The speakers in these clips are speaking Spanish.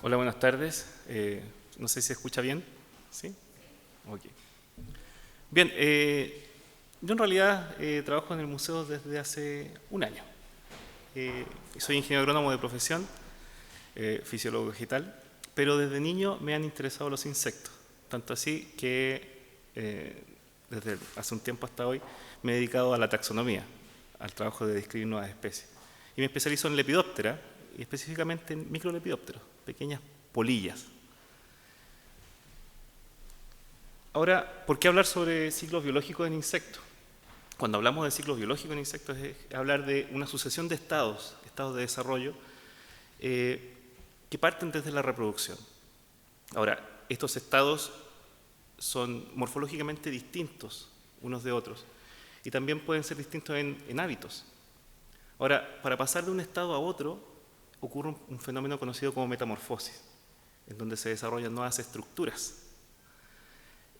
Hola, buenas tardes. No sé si se escucha bien. ¿Sí? Ok. Bien, yo en realidad trabajo en el museo desde hace un año. Soy ingeniero agrónomo de profesión, fisiólogo vegetal, pero desde niño me han interesado los insectos. Tanto así que desde hace un tiempo hasta hoy me he dedicado a la taxonomía, al trabajo de describir nuevas especies. Y me especializo en Lepidoptera, y específicamente en microlepidópteros, pequeñas polillas. Ahora, ¿por qué hablar sobre ciclos biológicos en insectos? Cuando hablamos de ciclos biológicos en insectos es hablar de una sucesión de estados de desarrollo que parten desde la reproducción. Ahora, estos estados son morfológicamente distintos unos de otros y también pueden ser distintos en hábitos. Ahora, para pasar de un estado a otro ocurre un fenómeno conocido como metamorfosis, en donde se desarrollan nuevas estructuras.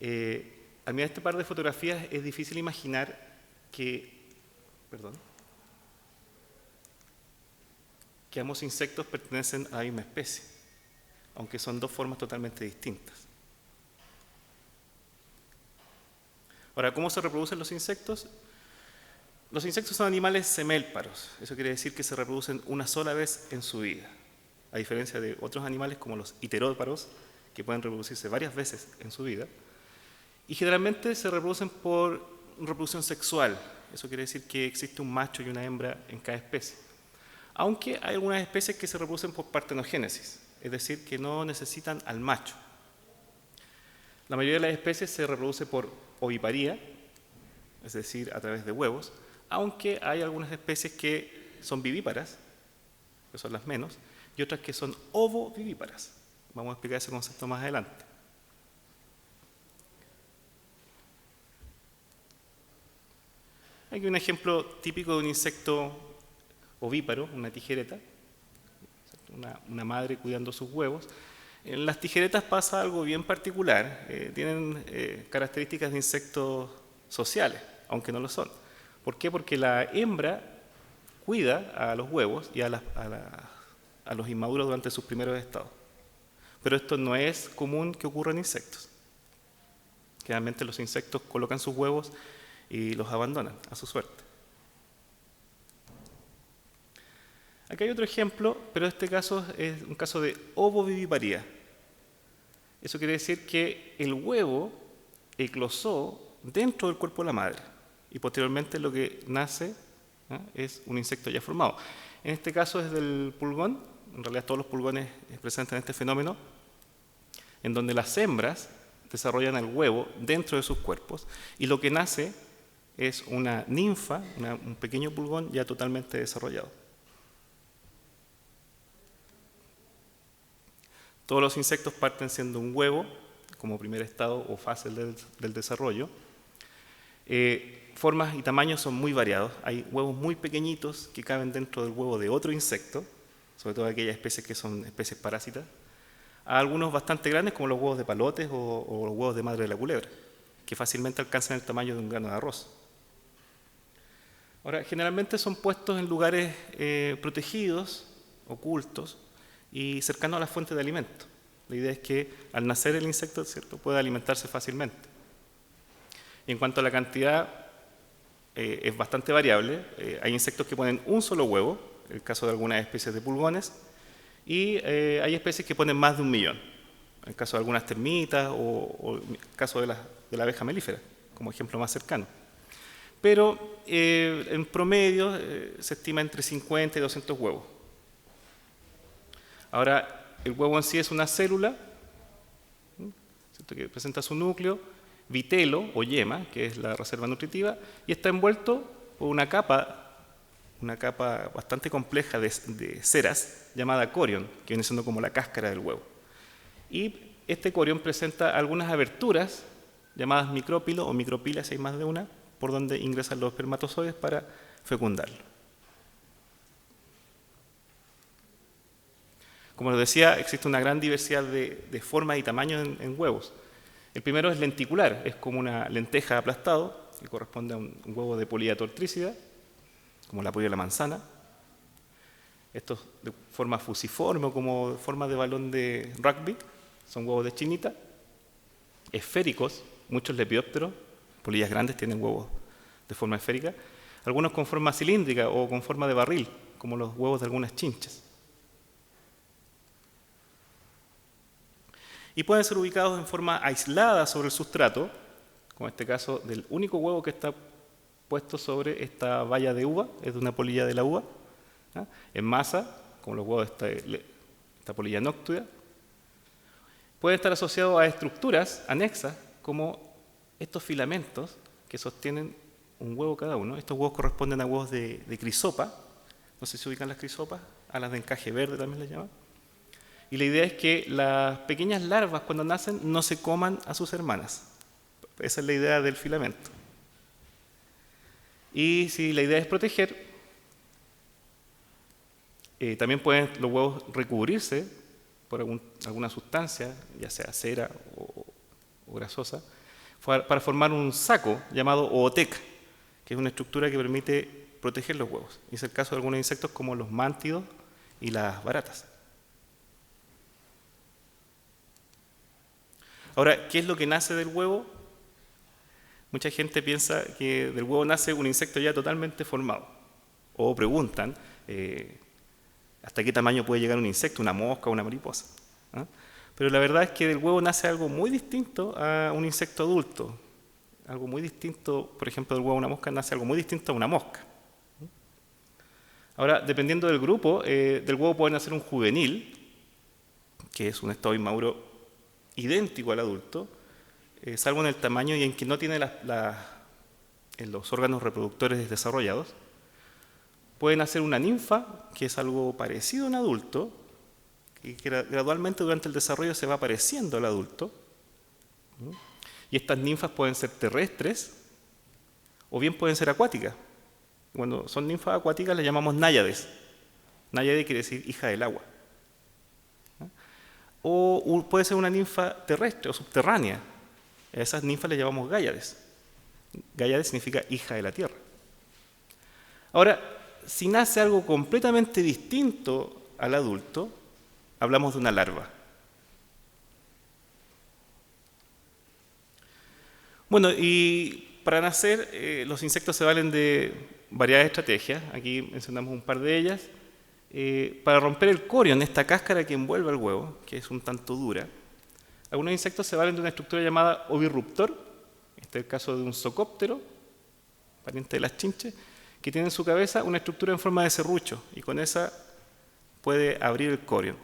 Al mirar este par de fotografías es difícil imaginar que ambos insectos pertenecen a la misma especie, aunque son dos formas totalmente distintas. Ahora, ¿cómo se reproducen los insectos? Los insectos son animales semélparos, eso quiere decir que se reproducen una sola vez en su vida, a diferencia de otros animales como los iteróparos, que pueden reproducirse varias veces en su vida, y generalmente se reproducen por reproducción sexual, eso quiere decir que existe un macho y una hembra en cada especie, aunque hay algunas especies que se reproducen por partenogénesis, es decir, que no necesitan al macho. La mayoría de las especies se reproduce por oviparía, es decir, a través de huevos, aunque hay algunas especies que son vivíparas, que son las menos, y otras que son ovovivíparas. Vamos a explicar ese concepto más adelante. Aquí un ejemplo típico de un insecto ovíparo, una tijereta, una madre cuidando sus huevos. En las tijeretas pasa algo bien particular, tienen características de insectos sociales, aunque no lo son. ¿Por qué? Porque la hembra cuida a los huevos y a los inmaduros durante sus primeros estados. Pero esto no es común que ocurra en insectos. Generalmente los insectos colocan sus huevos y los abandonan a su suerte. Aquí hay otro ejemplo, pero este caso es un caso de ovoviviparía. Eso quiere decir que el huevo eclosó dentro del cuerpo de la madre y posteriormente lo que nace es un insecto ya formado. En este caso es del pulgón, en realidad todos los pulgones presentan este fenómeno, en donde las hembras desarrollan el huevo dentro de sus cuerpos y lo que nace es una ninfa, un pequeño pulgón ya totalmente desarrollado. Todos los insectos parten siendo un huevo como primer estado o fase del desarrollo. Formas y tamaños son muy variados. Hay huevos muy pequeñitos que caben dentro del huevo de otro insecto, sobre todo aquellas especies que son especies parásitas, a algunos bastante grandes como los huevos de palotes o los huevos de madre de la culebra, que fácilmente alcanzan el tamaño de un grano de arroz. Ahora, generalmente son puestos en lugares protegidos, ocultos y cercanos a las fuentes de alimento. La idea es que al nacer el insecto, ¿cierto?, pueda alimentarse fácilmente. Y en cuanto a la cantidad, es bastante variable. Hay insectos que ponen un solo huevo, en el caso de algunas especies de pulgones, y hay especies que ponen más de 1 millón, en el caso de algunas termitas o en el caso de la abeja melífera, como ejemplo más cercano. Pero en promedio se estima entre 50 y 200 huevos. Ahora, el huevo en sí es una célula, ¿cierto?, que presenta su núcleo, vitelo o yema, que es la reserva nutritiva, y está envuelto por una capa bastante compleja de ceras llamada corion, que viene siendo como la cáscara del huevo. Y este corion presenta algunas aberturas llamadas micrópilo o micropila, si hay más de una, por donde ingresan los espermatozoides para fecundarlo. Como les decía, existe una gran diversidad de formas y tamaños en huevos. El primero es lenticular, es como una lenteja aplastado, que corresponde a un huevo de Polilla tortricida, como la polilla de la manzana. Estos de forma fusiforme o como forma de balón de rugby, son huevos de chinita. Esféricos, muchos lepidópteros, polillas grandes tienen huevos de forma esférica, algunos con forma cilíndrica o con forma de barril, como los huevos de algunas chinchas. Y pueden ser ubicados en forma aislada sobre el sustrato, como en este caso del único huevo que está puesto sobre esta valla de uva, es de una polilla de la uva, ¿ah? En masa, como los huevos de esta polilla nóctida. Pueden estar asociados a estructuras anexas, como estos filamentos que sostienen un huevo cada uno. Estos huevos corresponden a huevos de crisopa, no sé si ubican las crisopas, a las de encaje verde también les llaman. Y la idea es que las pequeñas larvas cuando nacen no se coman a sus hermanas. Esa es la idea del filamento. Y si la idea es proteger, también pueden los huevos recubrirse por alguna sustancia, ya sea cera o grasosa, para formar un saco llamado ooteca, que es una estructura que permite proteger los huevos. Y es el caso de algunos insectos como los mántidos y las baratas. Ahora, ¿qué es lo que nace del huevo? Mucha gente piensa que del huevo nace un insecto ya totalmente formado. O preguntan, ¿hasta qué tamaño puede llegar un insecto, una mosca o una mariposa? ¿Ah? Pero la verdad es que del huevo nace algo muy distinto a un insecto adulto. Algo muy distinto, por ejemplo, del huevo de una mosca nace algo muy distinto a una mosca. Ahora, dependiendo del grupo, del huevo puede nacer un juvenil, que es un estado inmaduro idéntico al adulto, salvo en el tamaño y en que no tiene en los órganos reproductores desarrollados. Puede nacer una ninfa, que es algo parecido a un adulto, y que gradualmente durante el desarrollo se va pareciendo al adulto. Y estas ninfas pueden ser terrestres o bien pueden ser acuáticas. Cuando son ninfas acuáticas las llamamos náyades. Náyade quiere decir hija del agua. O puede ser una ninfa terrestre o subterránea. A esas ninfas les llamamos gáyades. Gáyade significa hija de la tierra. Ahora, si nace algo completamente distinto al adulto, hablamos de una larva. Bueno, y para nacer, los insectos se valen de varias estrategias. Aquí mencionamos un par de ellas. Para romper el corion, esta cáscara que envuelve el huevo, que es un tanto dura, algunos insectos se valen de una estructura llamada ovirruptor. Este es el caso de un zocóptero, pariente de las chinches, que tiene en su cabeza una estructura en forma de serrucho y con esa puede abrir el corion.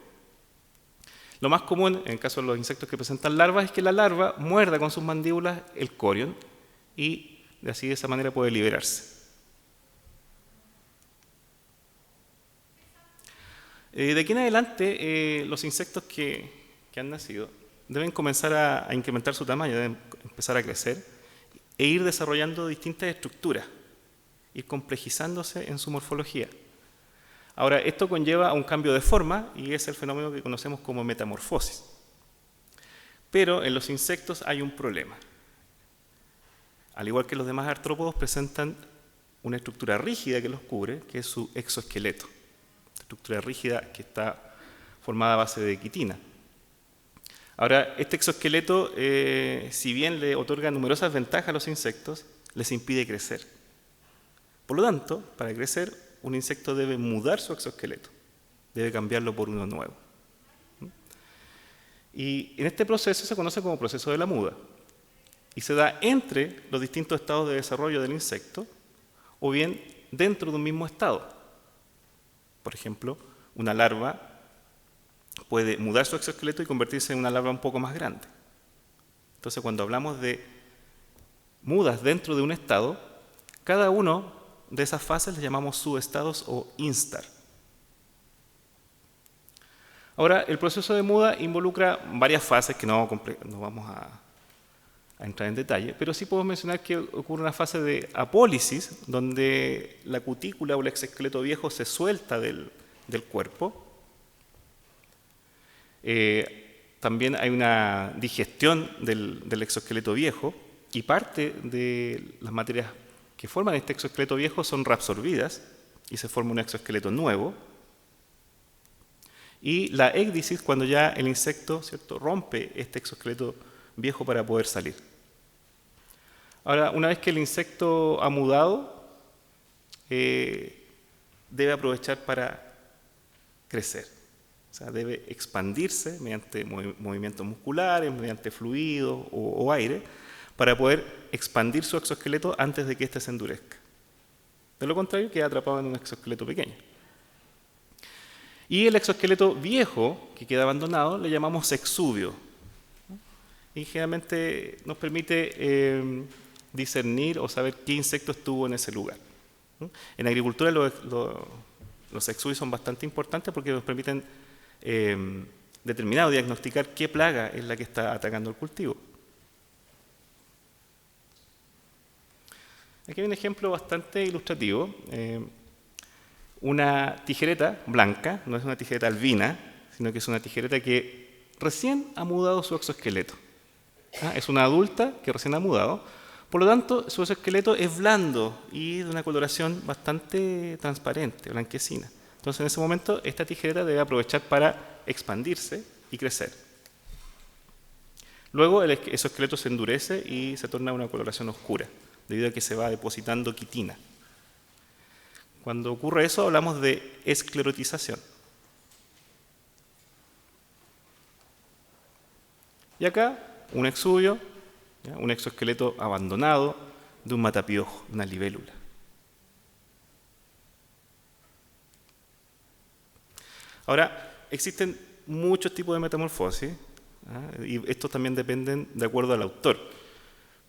Lo más común, en el caso de los insectos que presentan larvas, es que la larva muerda con sus mandíbulas el corion y de esa manera puede liberarse. De aquí en adelante, los insectos que han nacido deben comenzar a incrementar su tamaño, deben empezar a crecer e ir desarrollando distintas estructuras, ir complejizándose en su morfología. Ahora, esto conlleva a un cambio de forma y es el fenómeno que conocemos como metamorfosis. Pero en los insectos hay un problema. Al igual que los demás artrópodos, presentan una estructura rígida que los cubre, que es su exoesqueleto. Estructura rígida que está formada a base de quitina. Ahora, este exoesqueleto, si bien le otorga numerosas ventajas a los insectos, les impide crecer. Por lo tanto, para crecer, un insecto debe mudar su exoesqueleto, debe cambiarlo por uno nuevo. Y en este proceso se conoce como proceso de la muda, y se da entre los distintos estados de desarrollo del insecto, o bien dentro de un mismo estado. Por ejemplo, una larva puede mudar su exoesqueleto y convertirse en una larva un poco más grande. Entonces, cuando hablamos de mudas dentro de un estado, cada uno de esas fases les llamamos subestados o instar. Ahora, el proceso de muda involucra varias fases que no vamos a entrar en detalle, pero sí podemos mencionar que ocurre una fase de apólisis, donde la cutícula o el exoesqueleto viejo se suelta del cuerpo. También hay una digestión del exoesqueleto viejo y parte de las materias que forman este exoesqueleto viejo son reabsorbidas y se forma un exoesqueleto nuevo. Y la ecdisis, cuando ya el insecto, ¿cierto?, rompe este exoesqueleto viejo para poder salir. Ahora, una vez que el insecto ha mudado, debe aprovechar para crecer. O sea, debe expandirse mediante movimientos musculares, mediante fluidos o aire, para poder expandir su exoesqueleto antes de que éste se endurezca. De lo contrario, queda atrapado en un exoesqueleto pequeño. Y el exoesqueleto viejo, que queda abandonado, le llamamos exuvio. Y generalmente nos permite discernir o saber qué insecto estuvo en ese lugar. En agricultura los exuvios son bastante importantes porque nos permiten determinar o diagnosticar qué plaga es la que está atacando el cultivo. Aquí hay un ejemplo bastante ilustrativo. Una tijereta blanca, no es una tijereta albina, sino que es una tijereta que recién ha mudado su exoesqueleto. Es una adulta que recién ha mudado, por lo tanto su exoesqueleto es blando y de una coloración bastante transparente, blanquecina. Entonces en ese momento esta tijereta debe aprovechar para expandirse y crecer. Luego el exoesqueleto se endurece y se torna una coloración oscura, debido a que se va depositando quitina. Cuando ocurre eso hablamos de esclerotización. Y acá un exuvio, un exoesqueleto abandonado de un matapiojo, una libélula. Ahora, existen muchos tipos de metamorfosis, y estos también dependen de acuerdo al autor.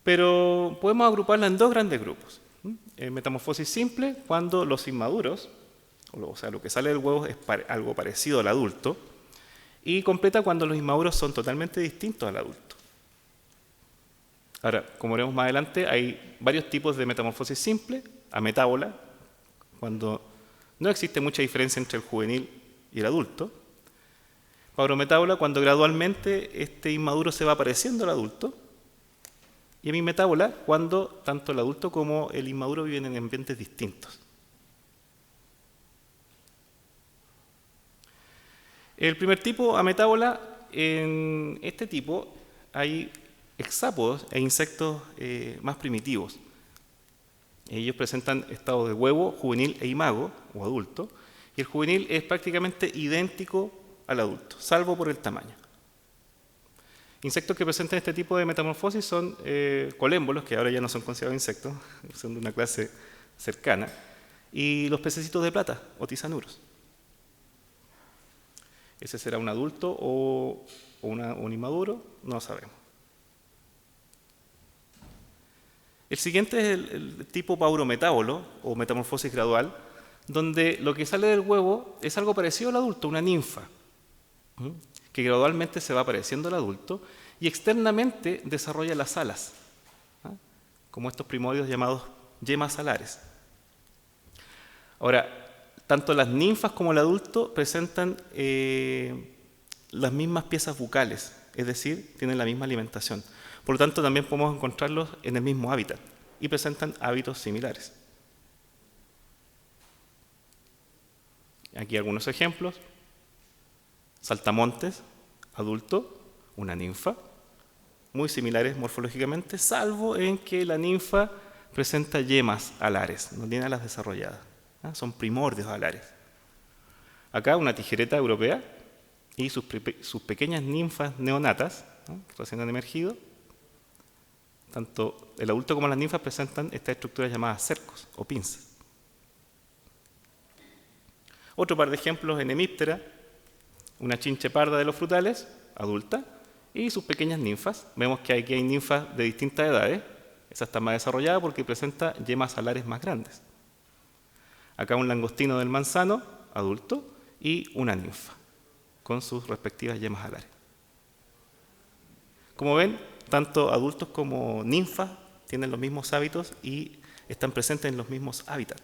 Pero podemos agruparla en dos grandes grupos. Metamorfosis simple, cuando los inmaduros, o sea, lo que sale del huevo es algo parecido al adulto, y completa cuando los inmaduros son totalmente distintos al adulto. Ahora, como veremos más adelante, hay varios tipos de metamorfosis simple, ametábola, cuando no existe mucha diferencia entre el juvenil y el adulto. Paurometábola, cuando gradualmente este inmaduro se va pareciendo al adulto. Y hemimetábola, cuando tanto el adulto como el inmaduro viven en ambientes distintos. El primer tipo, ametábola, en este tipo hay hexápodos e insectos más primitivos. Ellos presentan estados de huevo, juvenil e imago, o adulto, y el juvenil es prácticamente idéntico al adulto, salvo por el tamaño. Insectos que presentan este tipo de metamorfosis son colémbolos, que ahora ya no son considerados insectos, son de una clase cercana, y los pececitos de plata, o tisanuros. Ese será un adulto o un inmaduro, no lo sabemos. El siguiente es el tipo paurometábolo, o metamorfosis gradual, donde lo que sale del huevo es algo parecido al adulto, una ninfa, que gradualmente se va pareciendo al adulto y externamente desarrolla las alas, como estos primordios llamados yemas alares. Ahora, tanto las ninfas como el adulto presentan las mismas piezas bucales, es decir, tienen la misma alimentación. Por lo tanto, también podemos encontrarlos en el mismo hábitat y presentan hábitos similares. Aquí algunos ejemplos. Saltamontes, adulto, una ninfa, muy similares morfológicamente, salvo en que la ninfa presenta yemas alares, no tiene alas desarrolladas, son primordios alares. Acá una tijereta europea y sus pequeñas ninfas neonatas, que recién han emergido. Tanto el adulto como las ninfas presentan estas estructuras llamadas cercos o pinzas. Otro par de ejemplos en Hemiptera, una chinche parda de los frutales, adulta, y sus pequeñas ninfas. Vemos que aquí hay ninfas de distintas edades. Esa está más desarrollada porque presenta yemas alares más grandes. Acá un langostino del manzano, adulto, y una ninfa, con sus respectivas yemas alares. Como ven, tanto adultos como ninfas tienen los mismos hábitos y están presentes en los mismos hábitats,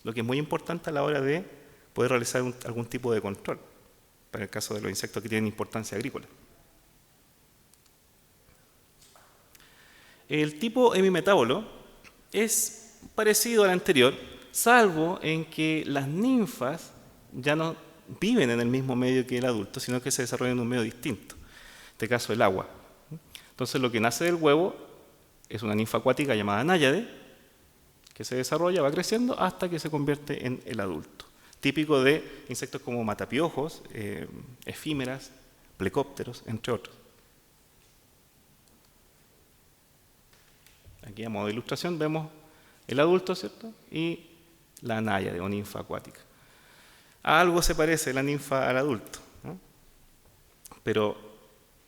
lo que es muy importante a la hora de poder realizar algún tipo de control. para el caso de los insectos que tienen importancia agrícola. El tipo hemimetábolo es parecido al anterior, salvo en que las ninfas ya no viven en el mismo medio que el adulto, sino que se desarrollan en un medio distinto, en este caso el agua. Entonces lo que nace del huevo es una ninfa acuática llamada náyade, que se desarrolla, va creciendo hasta que se convierte en el adulto, típico de insectos como matapiojos, efímeras, plecópteros, entre otros. Aquí a modo de ilustración vemos el adulto, ¿cierto? Y la náyade o ninfa acuática. A algo se parece la ninfa al adulto, ¿no? Pero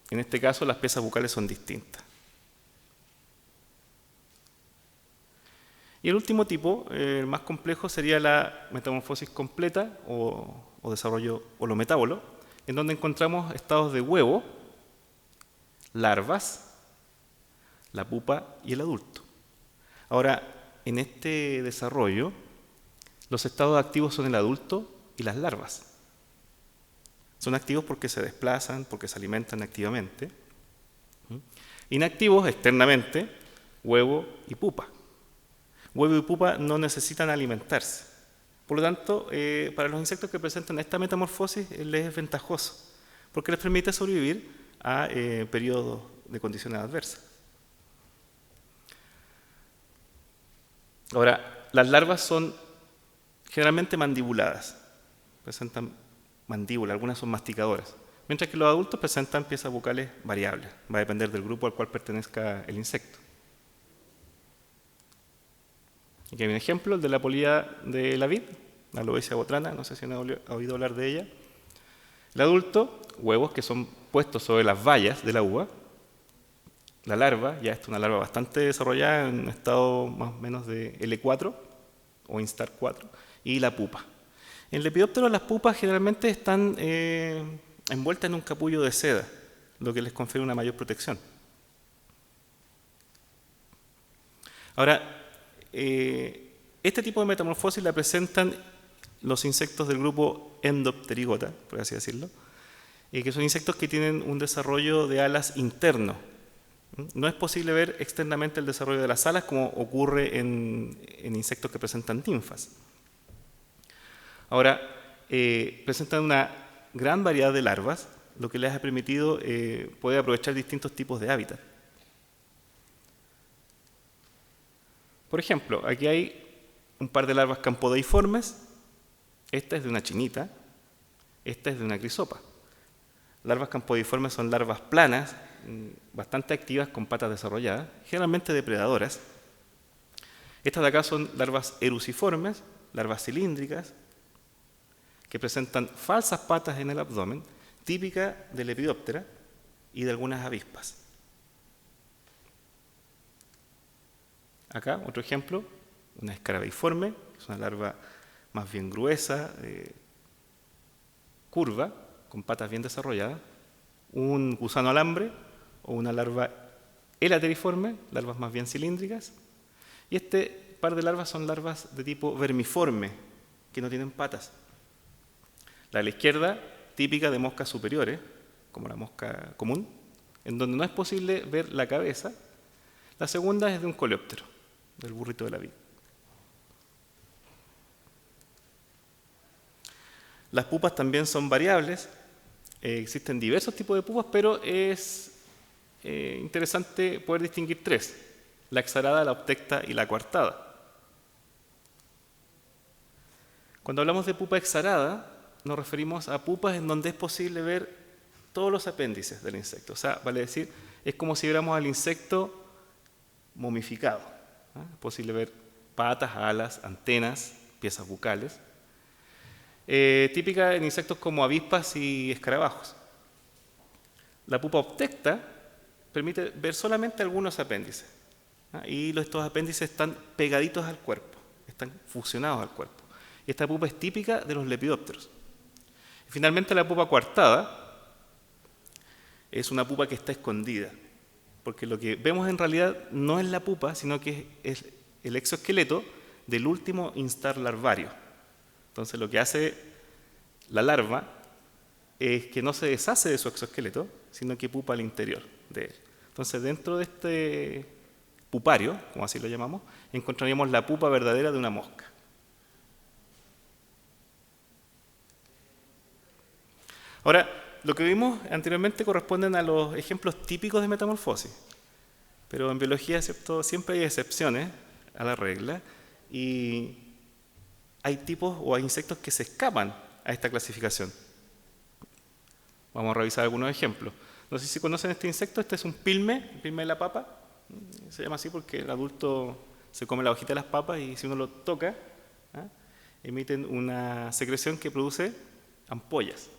en este caso las piezas bucales son distintas. Y el último tipo, el más complejo, sería la metamorfosis completa o desarrollo holometábolo, en donde encontramos estados de huevo, larvas, la pupa y el adulto. Ahora, en este desarrollo, los estados activos son el adulto y las larvas. Son activos porque se desplazan, porque se alimentan activamente. Inactivos, externamente, huevo y pupa. Huevo y pupa no necesitan alimentarse. Por lo tanto, para los insectos que presentan esta metamorfosis les es ventajoso, porque les permite sobrevivir a periodos de condiciones adversas. Ahora, las larvas son generalmente mandibuladas, presentan mandíbula, algunas son masticadoras, mientras que los adultos presentan piezas bucales variables, va a depender del grupo al cual pertenezca el insecto. Aquí hay un ejemplo, el de la polilla de la vid, la Aloesia botrana, no sé si han oído hablar de ella. El adulto, huevos que son puestos sobre las bayas de la uva. La larva, ya es una larva bastante desarrollada en un estado más o menos de L4 o Instar 4, y la pupa. En Lepidoptero las pupas generalmente están envueltas en un capullo de seda, lo que les confiere una mayor protección. Ahora, este tipo de metamorfosis la presentan los insectos del grupo Endopterygota, por así decirlo, que son insectos que tienen un desarrollo de alas interno. No es posible ver externamente el desarrollo de las alas como ocurre en insectos que presentan ninfas. Ahora, presentan una gran variedad de larvas, lo que les ha permitido poder aprovechar distintos tipos de hábitat. Por ejemplo, aquí hay un par de larvas campodeiformes. Esta es de una chinita, esta es de una crisopa. Larvas campodeiformes son larvas planas, bastante activas con patas desarrolladas, generalmente depredadoras. Estas de acá son larvas eruciformes, larvas cilíndricas, que presentan falsas patas en el abdomen, típica de Lepidoptera y de algunas avispas. Acá, otro ejemplo, una escarabeiforme, que es una larva más bien gruesa, curva, con patas bien desarrolladas, un gusano alambre o una larva elateriforme, larvas más bien cilíndricas, y este par de larvas son larvas de tipo vermiforme, que no tienen patas. La de la izquierda, típica de moscas superiores, como la mosca común, en donde no es posible ver la cabeza. La segunda es de un coleóptero, del burrito de la vid. Las pupas también son variables. Existen diversos tipos de pupas, pero es interesante poder distinguir tres: la exarada, la obtecta y la coartada. Cuando hablamos de pupa exarada, nos referimos a pupas en donde es posible ver todos los apéndices del insecto. O sea, vale decir, es como si viéramos al insecto momificado. Es posible ver patas, alas, antenas, piezas bucales. Típica en insectos como avispas y escarabajos. La pupa obtecta permite ver solamente algunos apéndices, y estos apéndices están pegaditos al cuerpo, están fusionados al cuerpo. Y esta pupa es típica de los lepidópteros. Y finalmente, la pupa coartada es una pupa que está escondida, porque lo que vemos en realidad no es la pupa, sino que es el exoesqueleto del último instar larvario. Entonces, lo que hace la larva es que no se deshace de su exoesqueleto, sino que pupa al interior de él. Entonces, dentro de este pupario, como así lo llamamos, encontraríamos la pupa verdadera de una mosca. Ahora, lo que vimos anteriormente corresponden a los ejemplos típicos de metamorfosis, pero en biología, ¿cierto?, siempre hay excepciones a la regla y hay tipos o hay insectos que se escapan a esta clasificación. Vamos a revisar algunos ejemplos. No sé si conocen este insecto, este es un pilme, el pilme de la papa. Se llama así porque el adulto se come la hojita de las papas y si uno lo toca, emiten una secreción que produce ampollas.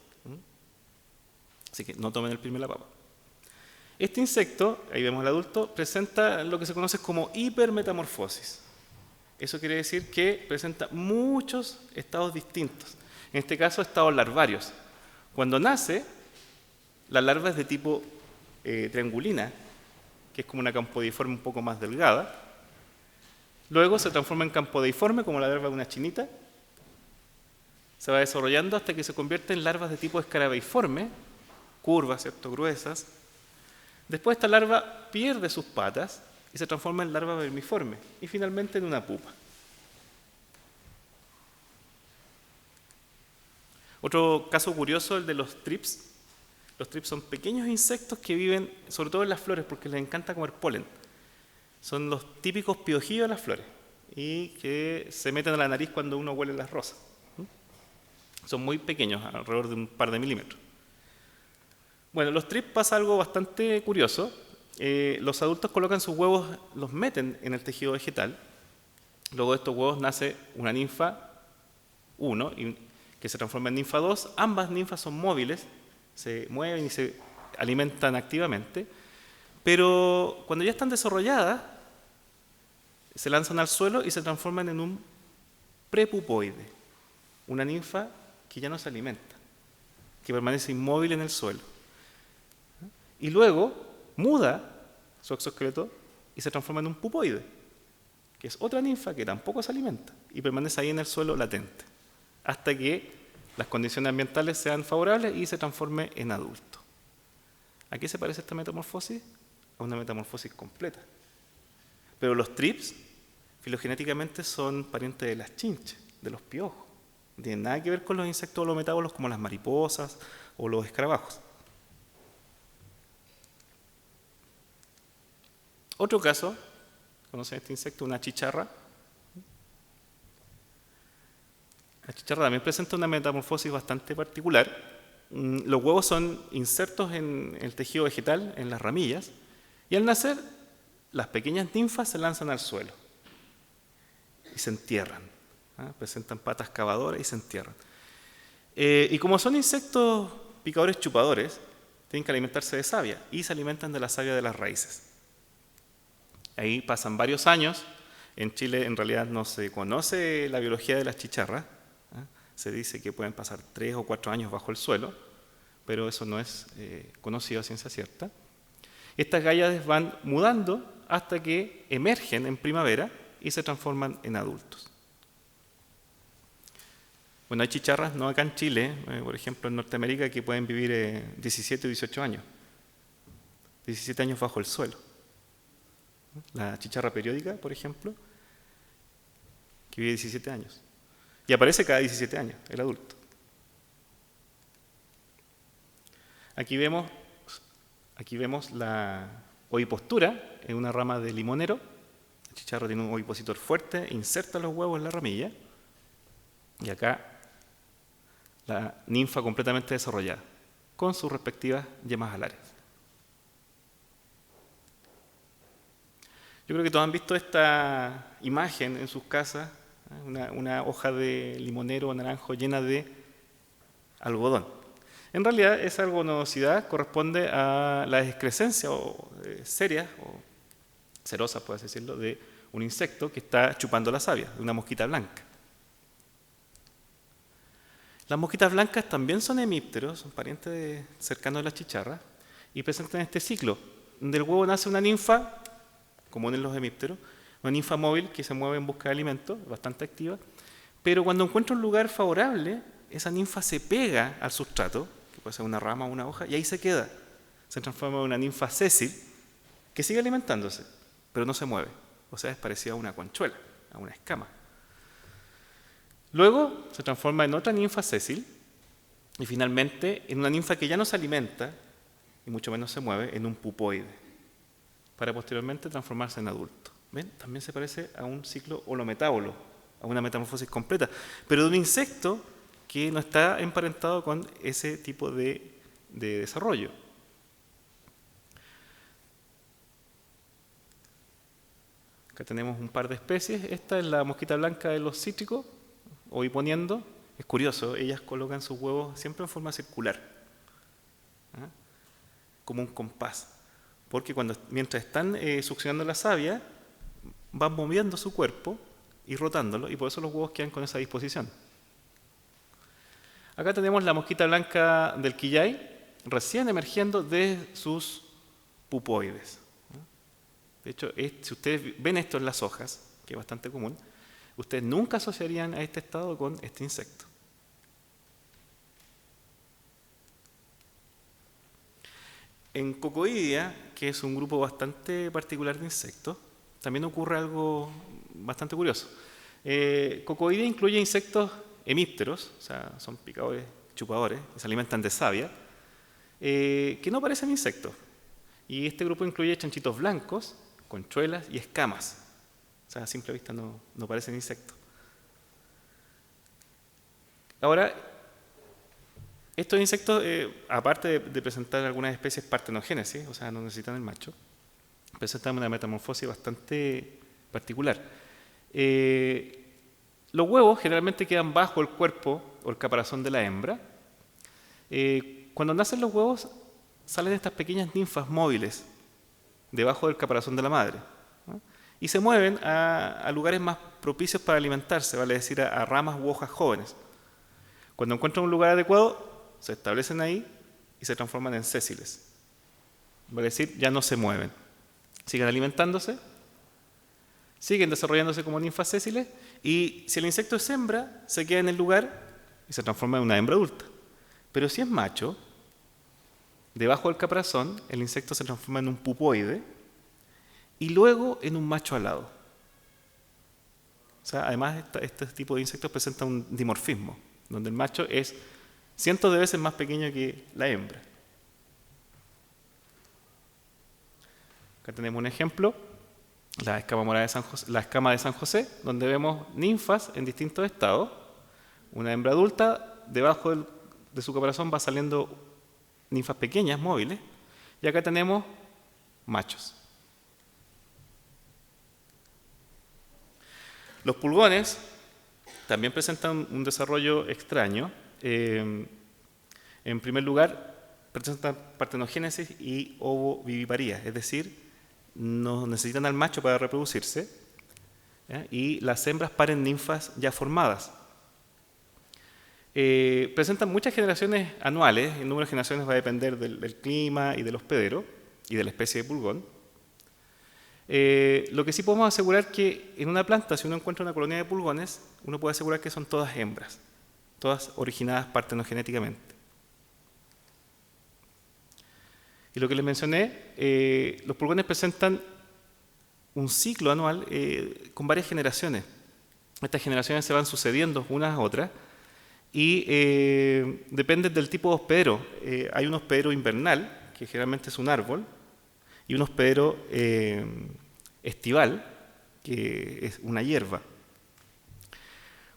Así que no tomen el pilme de la papa. Este insecto, ahí vemos al adulto, presenta lo que se conoce como hipermetamorfosis. Eso quiere decir que presenta muchos estados distintos. En este caso, estados larvarios. Cuando nace, la larva es de tipo triangulina, que es como una campodiforme un poco más delgada. Luego se transforma en campodeiforme, como la larva de una chinita. Se va desarrollando hasta que se convierte en larvas de tipo escarabeiforme, curvas, ¿cierto?, gruesas. Después esta larva pierde sus patas y se transforma en larva vermiforme y finalmente en una pupa. Otro caso curioso es el de los thrips. Los thrips son pequeños insectos que viven sobre todo en las flores porque les encanta comer polen. Son los típicos piojillos de las flores y que se meten a la nariz cuando uno huele las rosas. Son muy pequeños, alrededor de un par de milímetros. Bueno, los thrips pasa algo bastante curioso. Los adultos colocan sus huevos, los meten en el tejido vegetal. Luego de estos huevos nace una ninfa 1, que se transforma en ninfa 2. Ambas ninfas son móviles, se mueven y se alimentan activamente. Pero cuando ya están desarrolladas, se lanzan al suelo y se transforman en un prepupoide, una ninfa que ya no se alimenta, que permanece inmóvil en el suelo. Y luego muda su exoesqueleto y se transforma en un pupoide, que es otra ninfa que tampoco se alimenta y permanece ahí en el suelo latente, hasta que las condiciones ambientales sean favorables y se transforme en adulto. ¿A qué se parece esta metamorfosis? A una metamorfosis completa. Pero los thrips, filogenéticamente, son parientes de las chinches, de los piojos. No tienen nada que ver con los insectos holometábolos como las mariposas o los escarabajos. Otro caso, ¿conocen este insecto? Una chicharra. La chicharra también presenta una metamorfosis bastante particular. Los huevos son insertos en el tejido vegetal, en las ramillas, y al nacer, las pequeñas ninfas se lanzan al suelo y se entierran. Presentan patas cavadoras y se entierran. Y como son insectos picadores chupadores, tienen que alimentarse de savia y se alimentan de la savia de las raíces. Ahí pasan varios años. En Chile en realidad no se conoce la biología de las chicharras. Se dice que pueden pasar 3 o 4 años bajo el suelo, pero eso no es conocido a ciencia cierta. Estas gáyades van mudando hasta que emergen en primavera y se transforman en adultos. Bueno, hay chicharras, no acá en Chile, por ejemplo en Norteamérica, que pueden vivir 17 o 18 años. 17 años bajo el suelo. La chicharra periódica, por ejemplo, que vive 17 años. Y aparece cada 17 años, el adulto. Aquí vemos la ovipostura en una rama de limonero. El chicharro tiene un ovipositor fuerte, inserta los huevos en la ramilla. Y acá la ninfa completamente desarrollada, con sus respectivas yemas alares. Yo creo que todos han visto esta imagen en sus casas, una hoja de limonero o naranjo llena de algodón. En realidad esa algodonosidad corresponde a la excrescencia seria o cerosa, puedes decirlo, de un insecto que está chupando la savia, de una mosquita blanca. Las mosquitas blancas también son hemípteros, son parientes cercanos de las chicharras y presentan este ciclo. Del huevo nace una ninfa, común en los hemípteros, una ninfa móvil que se mueve en busca de alimento, bastante activa, pero cuando encuentra un lugar favorable, esa ninfa se pega al sustrato, puede ser una rama o una hoja, y ahí se queda. Se transforma en una ninfa sésil que sigue alimentándose, pero no se mueve. O sea, es parecido a una conchuela, a una escama. Luego se transforma en otra ninfa sésil y finalmente en una ninfa que ya no se alimenta y mucho menos se mueve, en un pupoide, para posteriormente transformarse en adulto. ¿Ven? También se parece a un ciclo holometábolo, a una metamorfosis completa, pero de un insecto que no está emparentado con ese tipo de desarrollo. Acá tenemos un par de especies. Esta es la mosquita blanca de los cítricos, o hiponiendo. Es curioso, ellas colocan sus huevos siempre en forma circular, ¿eh? Como un compás, porque mientras están succionando la savia, van moviendo su cuerpo y rotándolo, y por eso los huevos quedan con esa disposición. Acá tenemos la mosquita blanca del quillay, recién emergiendo de sus pupoides. De hecho, si ustedes ven esto en las hojas, que es bastante común, ustedes nunca asociarían a este estado con este insecto. En Cocoidea, que es un grupo bastante particular de insectos, también ocurre algo bastante curioso. Cocoidea incluye insectos hemípteros, o sea, son picadores, chupadores, que se alimentan de savia, que no parecen insectos. Y este grupo incluye chanchitos blancos, conchuelas y escamas. O sea, a simple vista no parecen insectos. Ahora, estos insectos, aparte de presentar algunas especies partenogénesis, o sea, no necesitan el macho, presentan una metamorfosis bastante particular. Los huevos generalmente quedan bajo el cuerpo o el caparazón de la hembra. Cuando nacen los huevos, salen estas pequeñas ninfas móviles debajo del caparazón de la madre, ¿no? Y se mueven a lugares más propicios para alimentarse, vale decir, a ramas u hojas jóvenes. Cuando encuentran un lugar adecuado, se establecen ahí y se transforman en sésiles. Vale decir, ya no se mueven. Siguen alimentándose, siguen desarrollándose como ninfas sésiles, y si el insecto es hembra, se queda en el lugar y se transforma en una hembra adulta. Pero si es macho, debajo del caparazón, el insecto se transforma en un pupoide y luego en un macho alado. O sea, además, este tipo de insectos presenta un dimorfismo, donde el macho es cientos de veces más pequeño que la hembra. Acá tenemos un ejemplo, la escama de San José, donde vemos ninfas en distintos estados. Una hembra adulta, debajo de su caparazón va saliendo ninfas pequeñas, móviles, y acá tenemos machos. Los pulgones también presentan un desarrollo extraño. En primer lugar, presentan partenogénesis y ovoviviparía, es decir, no necesitan al macho para reproducirse, ¿ya? Y las hembras paren ninfas ya formadas. Presentan muchas generaciones anuales, el número de generaciones va a depender del clima y del hospedero y de la especie de pulgón. Lo que sí podemos asegurar que en una planta, si uno encuentra una colonia de pulgones, uno puede asegurar que son todas hembras, todas originadas partenogenéticamente. Y lo que les mencioné, los pulgones presentan un ciclo anual con varias generaciones. Estas generaciones se van sucediendo unas a otras y dependen del tipo de hospedero. Hay un hospedero invernal, que generalmente es un árbol, y un hospedero estival, que es una hierba.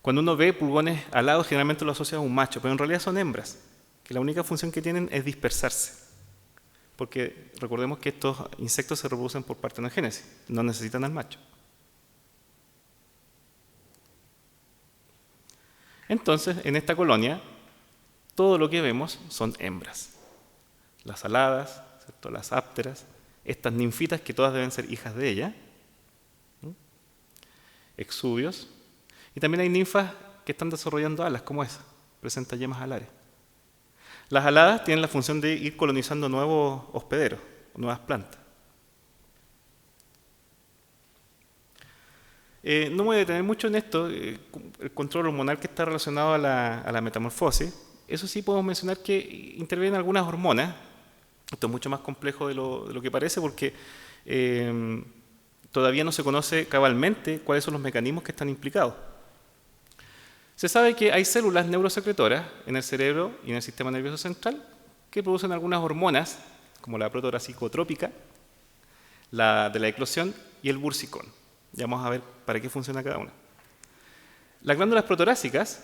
Cuando uno ve pulgones alados, generalmente lo asocia a un macho, pero en realidad son hembras, que la única función que tienen es dispersarse. Porque recordemos que estos insectos se reproducen por partenogénesis, no necesitan al macho. Entonces, en esta colonia, todo lo que vemos son hembras. Las aladas, ¿cierto? Las ápteras, estas ninfitas que todas deben ser hijas de ella, exuvios, y también hay ninfas que están desarrollando alas, como esa, presenta yemas alares. Las aladas tienen la función de ir colonizando nuevos hospederos, nuevas plantas. No me voy a detener mucho en esto, el control hormonal que está relacionado a la metamorfosis. eso sí podemos mencionar que intervienen algunas hormonas. Esto es mucho más complejo de lo que parece porque todavía no se conoce cabalmente cuáles son los mecanismos que están implicados. Se sabe que hay células neurosecretoras en el cerebro y en el sistema nervioso central que producen algunas hormonas, como la protoracicotrópica, la de la eclosión y el bursicón. Ya vamos a ver para qué funciona cada una. Las glándulas protorácicas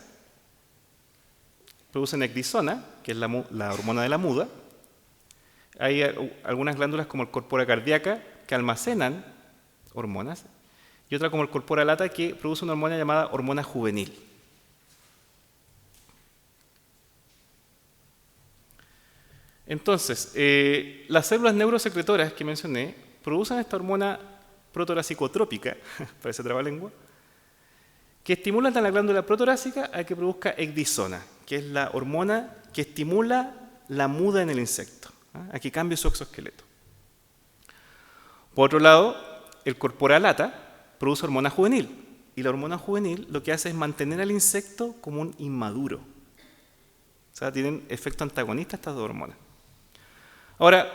producen ecdisona, que es la hormona de la muda. Hay algunas glándulas como el corpora cardíaca que almacenan hormonas y otra como el corpora lata que produce una hormona llamada hormona juvenil. Entonces, las células neurosecretoras que mencioné producen esta hormona protoracicotrópica, parece trabalengua, que estimulan a la glándula protorácica a que produzca ecdisona, que es la hormona que estimula la muda en el insecto, a que cambie su exoesqueleto. Por otro lado, el corpora lata produce hormona juvenil, y la hormona juvenil lo que hace es mantener al insecto como un inmaduro. O sea, tienen efecto antagonista estas dos hormonas. Ahora,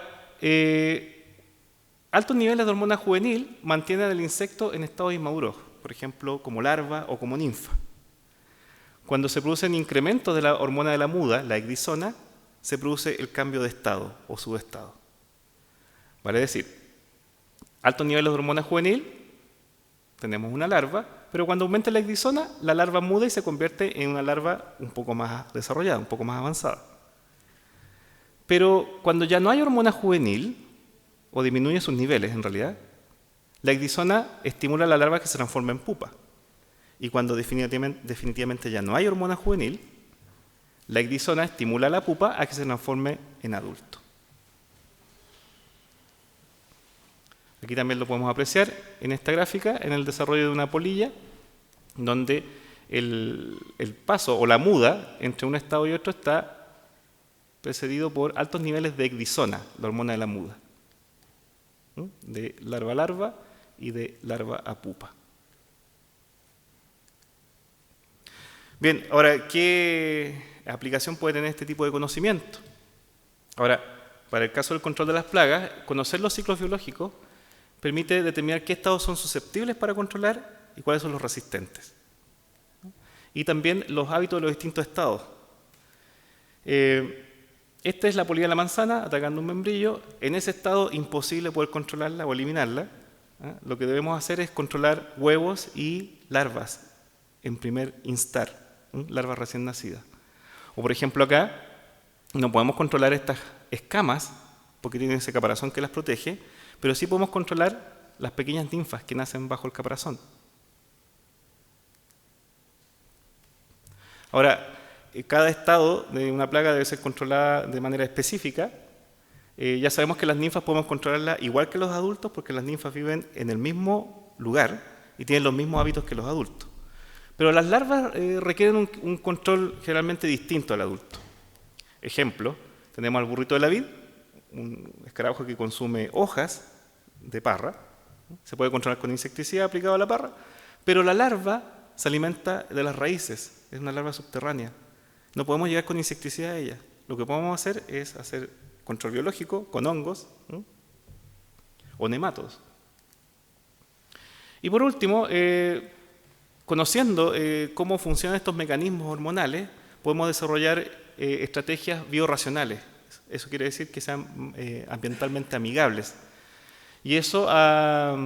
altos niveles de hormona juvenil mantienen al insecto en estado inmaduro, por ejemplo, como larva o como ninfa. Cuando se producen incrementos de la hormona de la muda, la ecdisona, se produce el cambio de estado o subestado. Vale decir, altos niveles de hormona juvenil, tenemos una larva, pero cuando aumenta la ecdisona, la larva muda y se convierte en una larva un poco más desarrollada, un poco más avanzada. Pero cuando ya no hay hormona juvenil, o disminuye sus niveles en realidad, la ecdisona estimula a la larva que se transforma en pupa. Y cuando definitivamente ya no hay hormona juvenil, la ecdisona estimula a la pupa a que se transforme en adulto. Aquí también lo podemos apreciar en esta gráfica, en el desarrollo de una polilla, donde el paso o la muda entre un estado y otro está precedido por altos niveles de ecdisona, la hormona de la muda, de larva a larva y de larva a pupa. Bien, ahora, ¿qué aplicación puede tener este tipo de conocimiento? Ahora, para el caso del control de las plagas, conocer los ciclos biológicos permite determinar qué estados son susceptibles para controlar y cuáles son los resistentes. Y también los hábitos de los distintos estados. Esta es la polilla de la manzana atacando un membrillo. En ese estado imposible poder controlarla o eliminarla. Lo que debemos hacer es controlar huevos y larvas en primer instar, larvas recién nacidas. O por ejemplo acá, no podemos controlar estas escamas porque tienen ese caparazón que las protege, pero sí podemos controlar las pequeñas ninfas que nacen bajo el caparazón. Ahora, cada estado de una plaga debe ser controlada de manera específica. Ya sabemos que las ninfas podemos controlarlas igual que los adultos porque las ninfas viven en el mismo lugar y tienen los mismos hábitos que los adultos. Pero las larvas requieren un control generalmente distinto al adulto. Ejemplo, tenemos al burrito de la vid, un escarabajo que consume hojas de parra. Se puede controlar con insecticida aplicado a la parra, pero la larva se alimenta de las raíces, es una larva subterránea. No podemos llegar con insecticida a ella. Lo que podemos hacer es hacer control biológico con hongos o nemátodos. Y por último, conociendo cómo funcionan estos mecanismos hormonales, podemos desarrollar estrategias biorracionales. Eso quiere decir que sean ambientalmente amigables. Y eso ha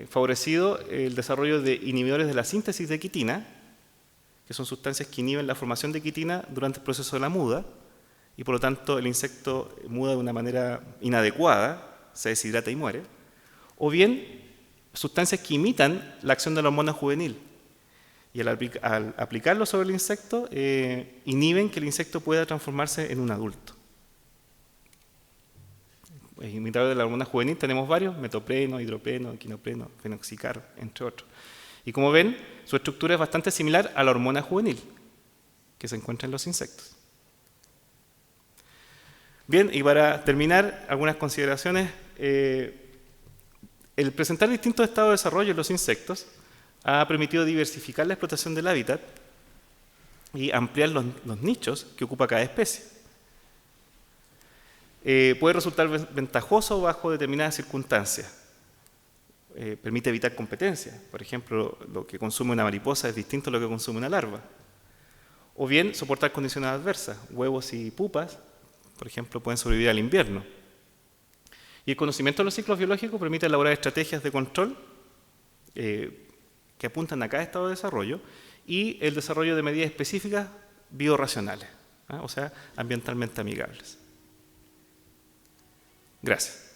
favorecido el desarrollo de inhibidores de la síntesis de quitina, que son sustancias que inhiben la formación de quitina durante el proceso de la muda, y por lo tanto el insecto muda de una manera inadecuada, se deshidrata y muere, o bien sustancias que imitan la acción de la hormona juvenil, y al aplicarlo sobre el insecto, inhiben que el insecto pueda transformarse en un adulto. Imitadores de la hormona juvenil tenemos varios: metopreno, hidropreno, equinopreno, fenoxicar, entre otros. Y como ven, su estructura es bastante similar a la hormona juvenil que se encuentra en los insectos. Bien, y para terminar, algunas consideraciones. El presentar distintos estados de desarrollo en los insectos ha permitido diversificar la explotación del hábitat y ampliar los nichos que ocupa cada especie. Puede resultar ventajoso bajo determinadas circunstancias. Permite evitar competencia. Por ejemplo, lo que consume una mariposa es distinto a lo que consume una larva. O bien soportar condiciones adversas. Huevos y pupas, por ejemplo, pueden sobrevivir al invierno. Y el conocimiento de los ciclos biológicos permite elaborar estrategias de control que apuntan a cada estado de desarrollo y el desarrollo de medidas específicas biorracionales, o sea, ambientalmente amigables. Gracias.